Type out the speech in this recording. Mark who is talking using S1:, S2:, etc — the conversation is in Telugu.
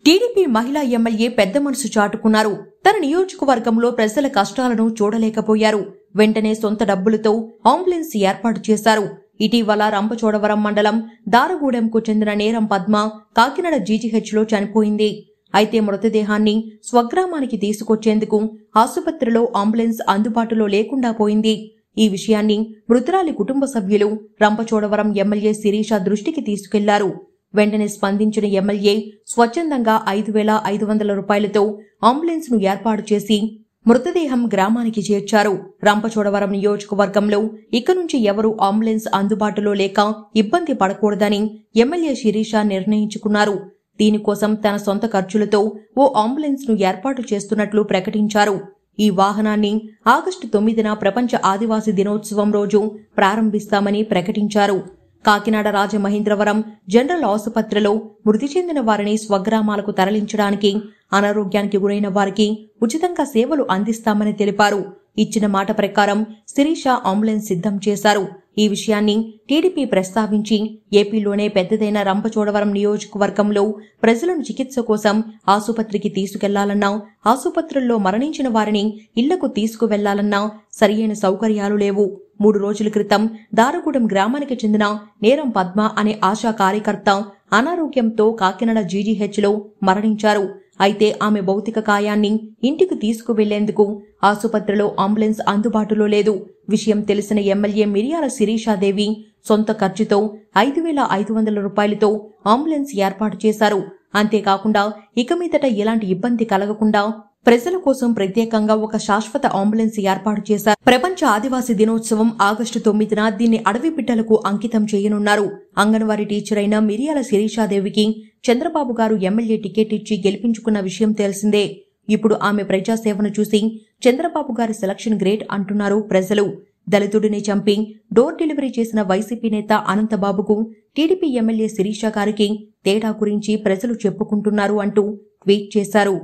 S1: టీడీపీ మహిళా ఎమ్మెల్యే పెద్ద మనసు చాటుకున్నారు. తన నియోజకవర్గంలో ప్రజల కష్టాలను చూడలేకపోయారు. వెంటనే సొంత డబ్బులతో అంబులెన్స్ ఏర్పాటు చేశారు. ఇటీవల రంపచోడవరం మండలం దారగూడెంకు చెందిన నేరం పద్మ కాకినాడ జీజీహెచ్లో చనిపోయింది. అయితే మృతదేహాన్ని స్వగ్రామానికి తీసుకొచ్చేందుకు ఆసుపత్రిలో అంబులెన్స్ అందుబాటులో లేకుండా పోయింది. ఈ విషయాన్ని మృతురాలి కుటుంబ సభ్యులు రంపచోడవరం ఎమ్మెల్యే శిరీష దృష్టికి తీసుకెళ్లారు. వెంటనే స్పందించిన ఎమ్మెల్యే స్వచ్ఛందంగా 5,500 రూపాయలతో అంబులెన్స్ ను ఏర్పాటు చేసి మృతదేహం గ్రామానికి చేర్చారు. రంపచోడవరం నియోజకవర్గంలో ఇక నుంచి ఎవరూ అంబులెన్స్ అందుబాటులో లేక ఇబ్బంది పడకూడదని ఎమ్మెల్యే శిరీష నిర్ణయించుకున్నారు. దీనికోసం తన సొంత ఖర్చులతో ఓ అంబులెన్స్ ను ఏర్పాటు చేస్తున్నట్లు ప్రకటించారు. ఈ వాహనాన్ని ఆగస్టు 9న ప్రపంచ ఆదివాసీ దినోత్సవం రోజు ప్రారంభిస్తామని ప్రకటించారు. కాకినాడ రాజమహేంద్రవరం జనరల్ ఆసుపత్రిలో మృతి చెందిన వారిని స్వగ్రామాలకు తరలించడానికి, అనారోగ్యానికి గురైన వారికి ఉచితంగా సేవలు అందిస్తామని తెలిపారు. ఇచ్చిన మాట ప్రకారం శిరీష అంబులెన్స్ సిద్ధం చేశారు. ఈ విషయాన్ని టీడీపీ ప్రస్తావించి ఏపీలోనే పెద్దదైన రంపచోడవరం నియోజకవర్గంలో ప్రజలను చికిత్స కోసం ఆసుపత్రికి తీసుకెళ్లాలన్నా, ఆసుపత్రుల్లో మరణించిన వారిని ఇళ్లకు తీసుకువెళ్లాలన్నా సరియైన సౌకర్యాలు లేవు. 3 రోజుల క్రితం దారగూడెం గ్రామానికి చెందిన నేరం పద్మ అనే ఆశా కార్యకర్త అనారోగ్యంతో కాకినాడ జీజీహెచ్లో మరణించారు. అయితే ఆమె భౌతిక కాయాన్ని ఇంటికి తీసుకువెళ్లేందుకు ఆసుపత్రిలో అంబులెన్స్ అందుబాటులో లేదు. విషయం తెలిసిన ఎమ్మెల్యే మిరియాల శిరీషాదేవి సొంత ఖర్చుతో 5,500 రూపాయలతో అంబులెన్స్ ఏర్పాటు చేశారు. అంతేకాకుండా ఇక మీదట ఎలాంటి ఇబ్బంది కలగకుండా ప్రజల కోసం ప్రత్యేకంగా ఒక శాశ్వత అంబులెన్స్ ఏర్పాటు చేశారు. ప్రపంచ ఆదివాసీ దినోత్సవం ఆగస్టు 9న దీన్ని అడవి బిడ్డలకు అంకితం చేయనున్నారు. అంగన్వాడీ టీచర్ అయిన మిరియాల శిరీషాదేవికి చంద్రబాబు గారు ఎమ్మెల్యే టికెట్ ఇచ్చి గెలిపించుకున్న విషయం తెలిసిందే. ఇప్పుడు ఆమె ప్రజాసేవను చూసి చంద్రబాబు గారి సెలక్షన్ గ్రేట్ అంటున్నారు ప్రజలు. దళితుడిని చంపి డోర్ డెలివరీ చేసిన వైసీపీ నేత అనంతబాబుకు టీడీపీ ఎమ్మెల్యే శిరీష గారికి తేడా గురించి ప్రజలు చెప్పుకుంటున్నారు అంటూ ట్వీట్ చేశారు.